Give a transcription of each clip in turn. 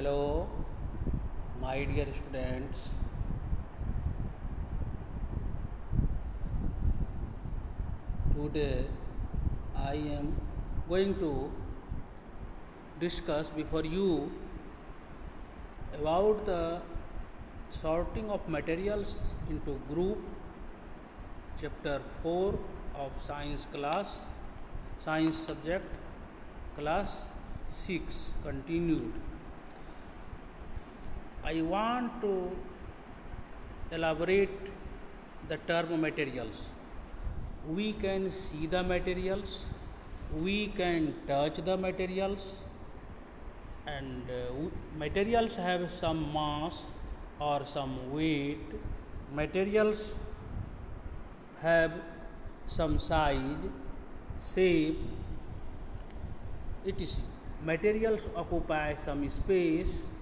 Hello, my dear students. Today I am going to discuss before you about the sorting of materials into group, chapter 4 of science subject, class 6 continued. I want to elaborate the term materials. We can see the materials, we can touch the materials, and materials have some mass or some weight. Materials have some size, shape, etc. Materials occupy some space.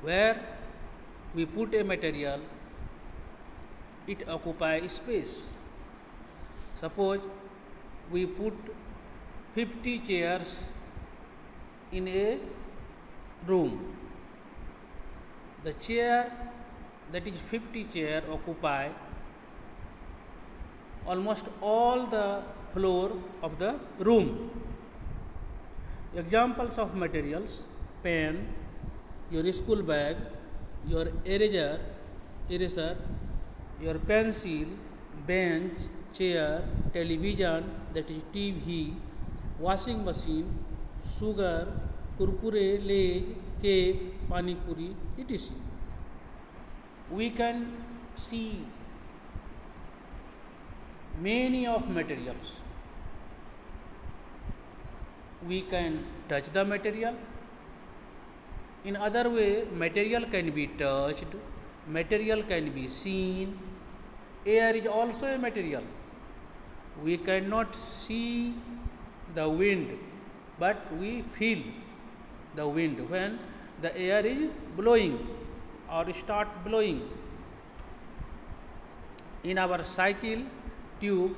Where we put a material, it occupies space. Suppose we put 50 chairs in a room. The chair, that is 50 chair, occupy almost all the floor of the room. Examples of materials: pen, your school bag, your eraser, your pencil, bench, chair, television, that is TV, washing machine, sugar, kurkure, Lay's, cake, pani puri, etc. We can see many of materials. We can touch the material. In other way, material can be touched, material can be seen. Air is also a material. We cannot see the wind, but we feel the wind when the air is blowing or start blowing. In our cycle tube,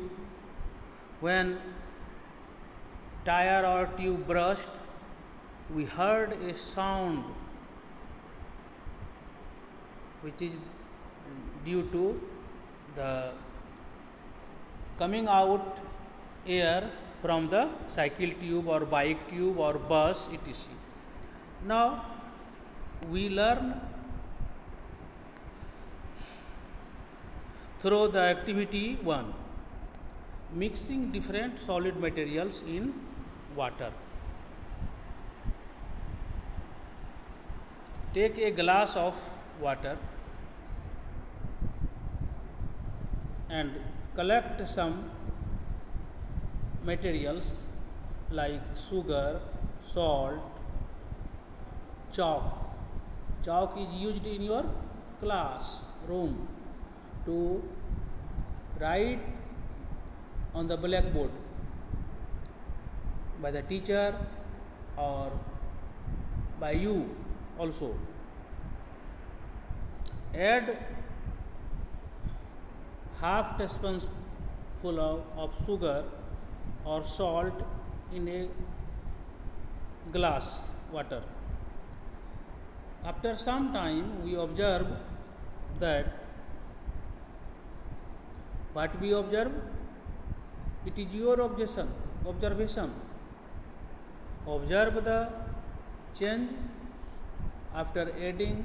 when tire or tube burst, we heard a sound which is due to the coming out air from the cycle tube or bike tube or bus, etc. Now we learn through the activity 1, mixing different solid materials in water. Take a glass of water and collect some materials like sugar, salt, chalk. Chalk is used in your classroom to write on the blackboard by the teacher or by you also. Add half teaspoonful of sugar or salt in a glass water. After some time, we observe that what we observe, it is your observation. Observe the change after adding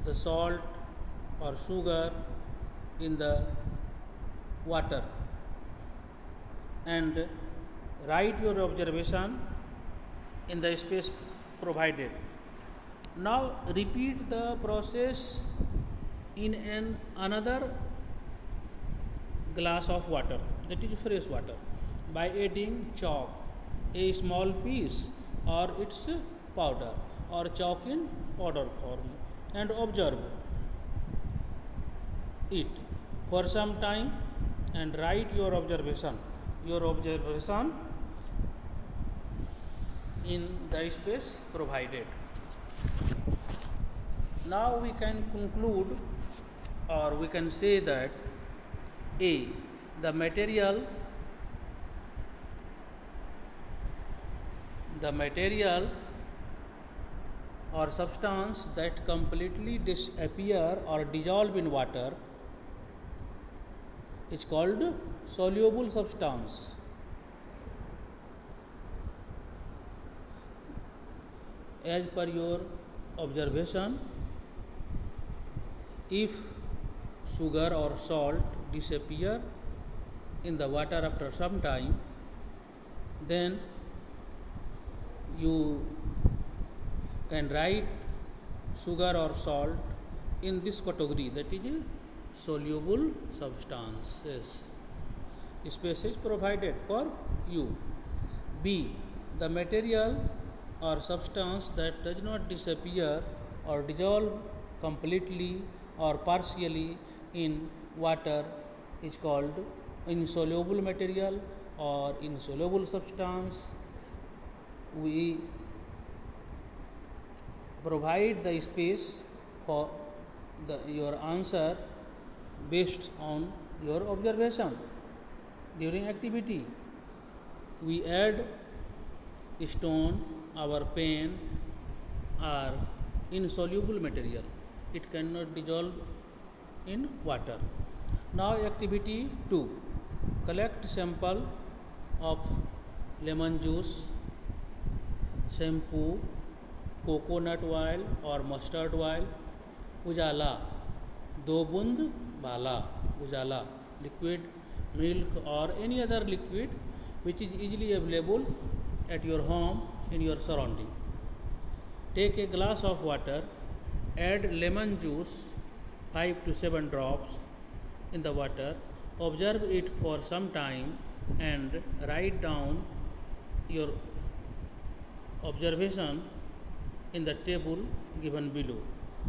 the salt or sugar in the water, and write your observation in the space provided. Now repeat the process in another glass of water, that is fresh water, by adding chalk, a small piece or its powder, or chalk in powder form, and observe it for some time and write your observation in the space provided. Now we can conclude, or we can say that A, the material the material or substance that completely disappear or dissolve in water is called soluble substance. As per your observation, if sugar or salt disappear in the water after some time, then you can write sugar or salt in this category, that is soluble substances. Space is provided for you. B. The material or substance that does not disappear or dissolve completely or partially in water is called insoluble material or insoluble substance. We provide the space for your answer based on your observation during activity. We add stone, our pen are insoluble material. It cannot dissolve in water. Now activity 2. Collect sample of lemon juice, shampoo, coconut oil or mustard oil, ujala, दो बूंद वाला, ujala, liquid, milk or any other liquid which is easily available at your home in your surrounding. Take a glass of water, add lemon juice 5 to 7 drops in the water, observe it for some time and write down your observation in the table given below.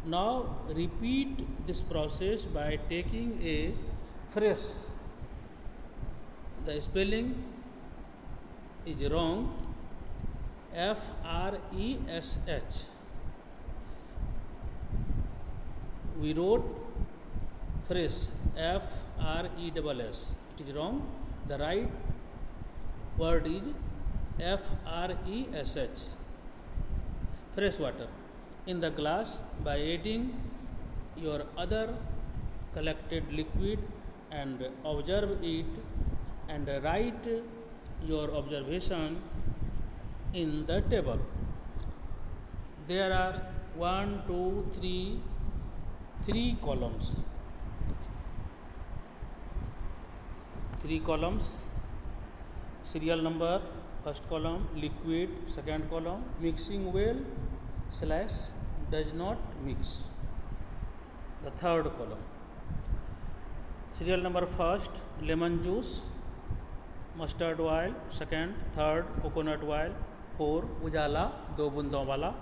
Now repeat this process by taking a fresh. The spelling is wrong. Fresh. We wrote fresh. Fresh. It is wrong. The right word is fresh. Fresh water in the glass by adding your other collected liquid and observe it and write your observation in the table. There are 1, 2, 3 columns. 3 columns. Serial number, first column, liquid, second column, mixing well / does not mix, the third column. Serial number first, lemon juice, mustard oil, second, third, coconut oil, 4, ujala, दो बूंदों वाला,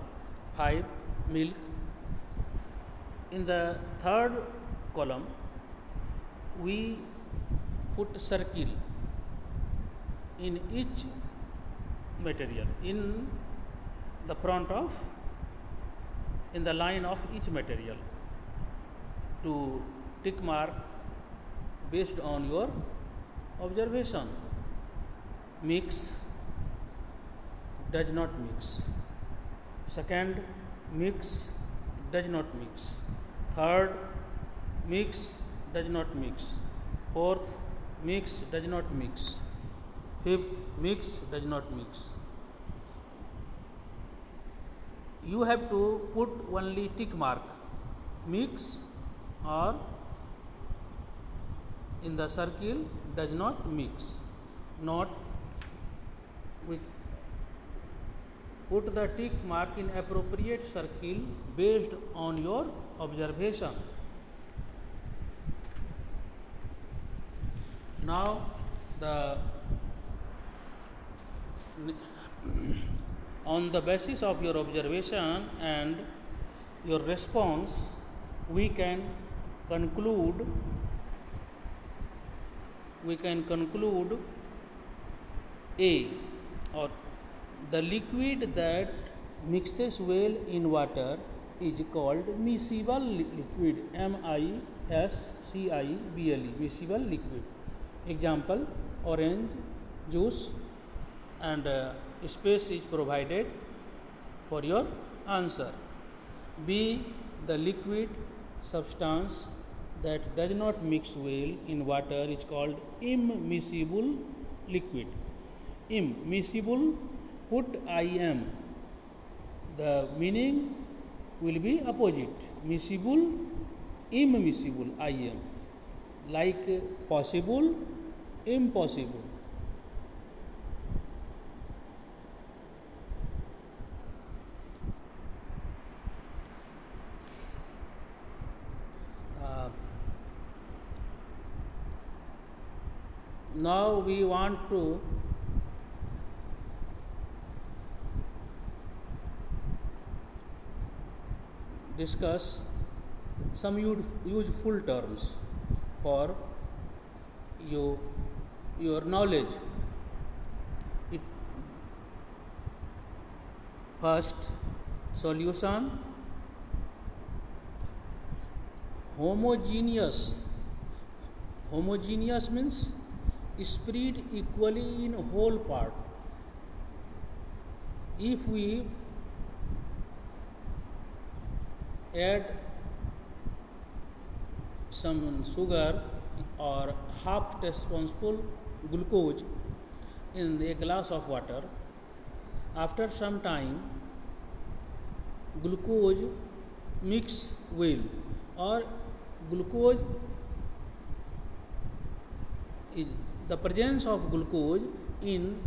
5, milk. In the third column, we put circle in each material, in the front of, in the line of each material to tick mark based on your observation. Mix, does not mix. Second, mix, does not mix. Third, mix, does not mix. Fourth, mix, does not mix. Fifth, mix, does not mix. You have to put only tick mark, mix or in the circle does not mix. Not we put the tick mark in appropriate circle based on your observation. Now on the basis of your observation and your response, we can conclude A, or the liquid that mixes well in water is called miscible liquid, MISCIBLE, miscible liquid. Example, orange juice and space is provided for your answer. B. The liquid substance that does not mix well in water is called immiscible liquid. Immiscible, put IM. The meaning will be opposite. Miscible, immiscible, IM. Like possible, impossible. Now we want to discuss some useful terms for your knowledge. First, solution. Homogeneous. Homogeneous means spread equally in whole part. If we add some sugar or half teaspoonful glucose in a glass of water, after some time glucose mix well, or glucose is the presence of glucose in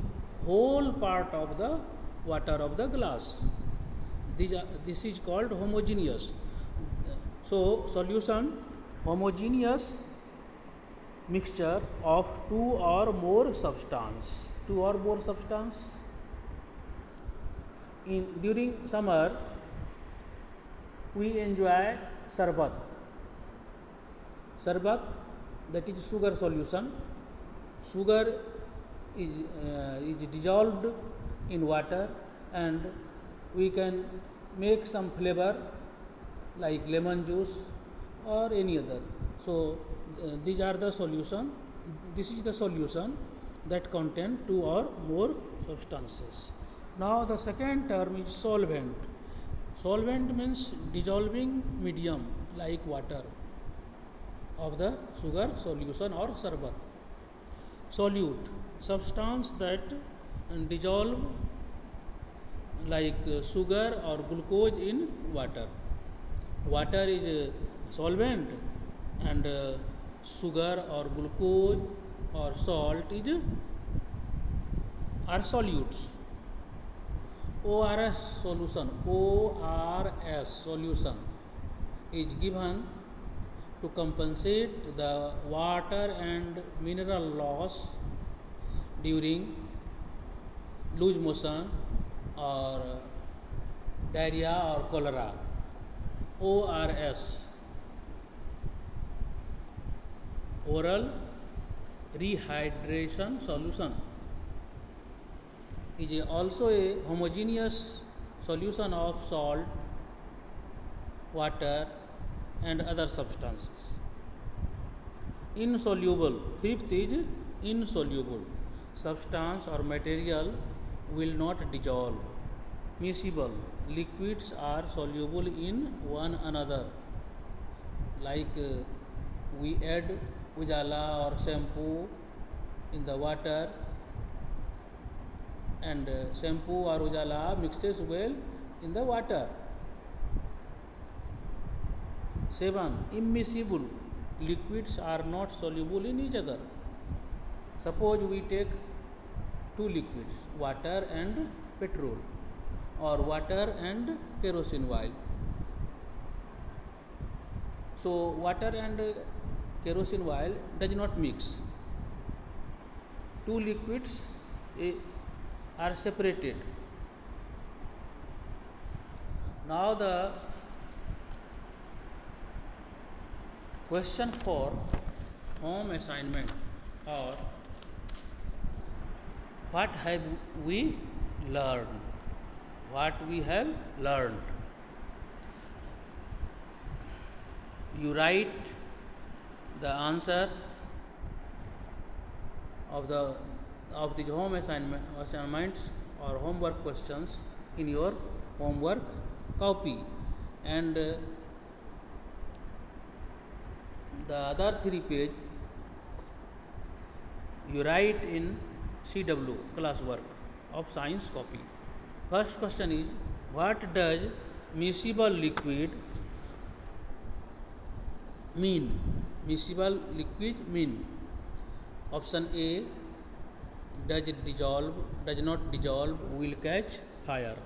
whole part of the water of the glass. This is called homogeneous. So solution, homogeneous mixture of two or more substance. During summer we enjoy sarbat. Sarbat, that is sugar solution. Sugar is dissolved in water, and we can make some flavor like lemon juice or any other. So these are the solution. This is the solution that contain two or more substances. Now the second term is solvent. Solvent means dissolving medium like water of the sugar solution or sarbat. Solute, substance that dissolve like sugar or glucose in water. Water is a solvent, and sugar or glucose or salt are solutes. ORS solution is given to compensate the water and mineral loss during loose motion or diarrhea or cholera. ORS, oral rehydration solution, is also a homogeneous solution of salt, water and other substances. Insoluble, fifth is insoluble. Substance or material will not dissolve. Miscible, liquids are soluble in one another. Like we add ujala or shampoo in the water, and shampoo or ujala mixes well in the water. 7. Immiscible, liquids are not soluble in each other. Suppose we take two liquids, water and petrol, or water and kerosene oil. So water and kerosene oil does not mix. Two liquids are separated. Now the question for home assignment, or what have we learned? What we have learned. You write the answer of the home assignments or homework questions in your homework copy, and the other 3 page you write in CW classwork of science copy. First question is, what does miscible liquid mean? Miscible liquid mean. Option A, does not dissolve, will catch fire.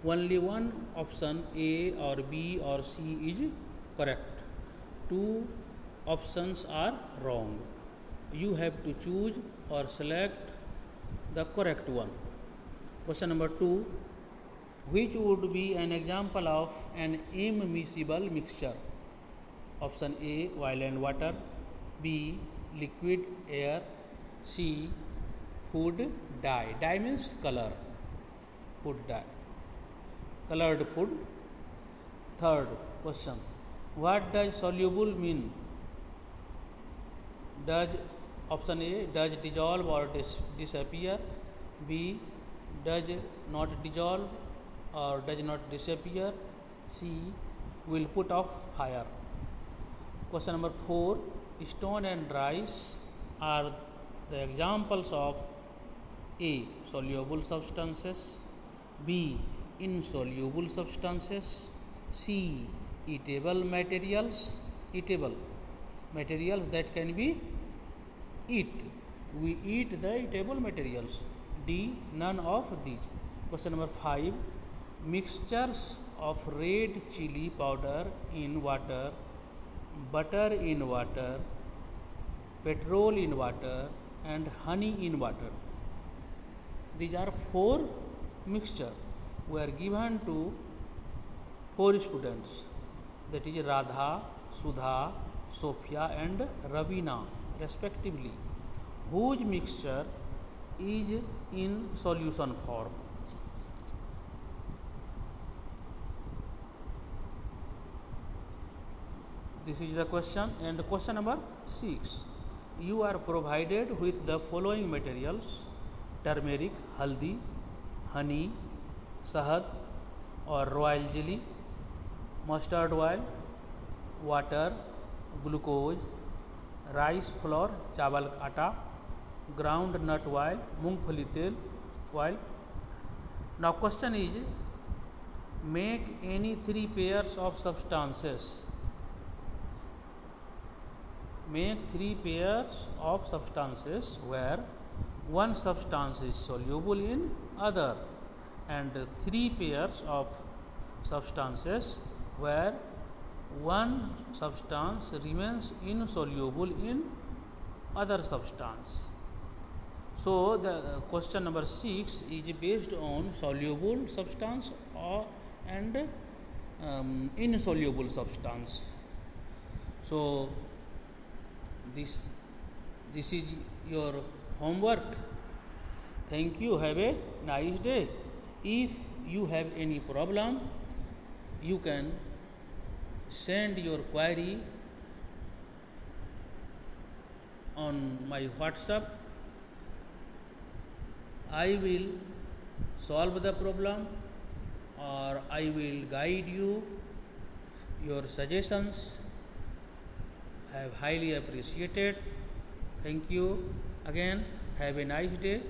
Only one option A or B or C is correct. 2 options are wrong. You have to choose or select the correct one. Question number 2, which would be an example of an immiscible mixture? Option A, oil and water, B, liquid air, C, food dye. Dye means color, food dye, colored food. Third question, what does soluble mean? Does, option A, does dissolve or disappear, B, does not dissolve or does not disappear, C, will put off fire. Question number 4, stone and rice are the examples of A, soluble substances, B, insoluble substances, C, eatable materials that can be eaten. We eat the eatable materials. D, none of these. Question number 5, mixtures of red chili powder in water, butter in water, petrol in water, and honey in water. These are 4 mixture were given to 4 students, that is Radha, Sudha, Sophia and Ravina respectively, whose mixture is in solution form. This is the question. And question number 6, you are provided with the following materials: turmeric, haldi, honey, shahad or royal jelly, mustard oil, water, glucose, rice flour, चावल आटा, ground nut oil, मूंगफली तेल oil. Now question is, make any 3 pairs of substances. Make 3 pairs of substances where one substance is soluble in other, and 3 pairs of substances where one substance remains insoluble in other substance. So the question number 6 is based on soluble substance and insoluble substance. So this is your homework. Thank you. Have a nice day. If you have any problem, you can send your query on my WhatsApp. I will solve the problem, or I will guide you. Your suggestions have highly appreciated. Thank you again. Have a nice day.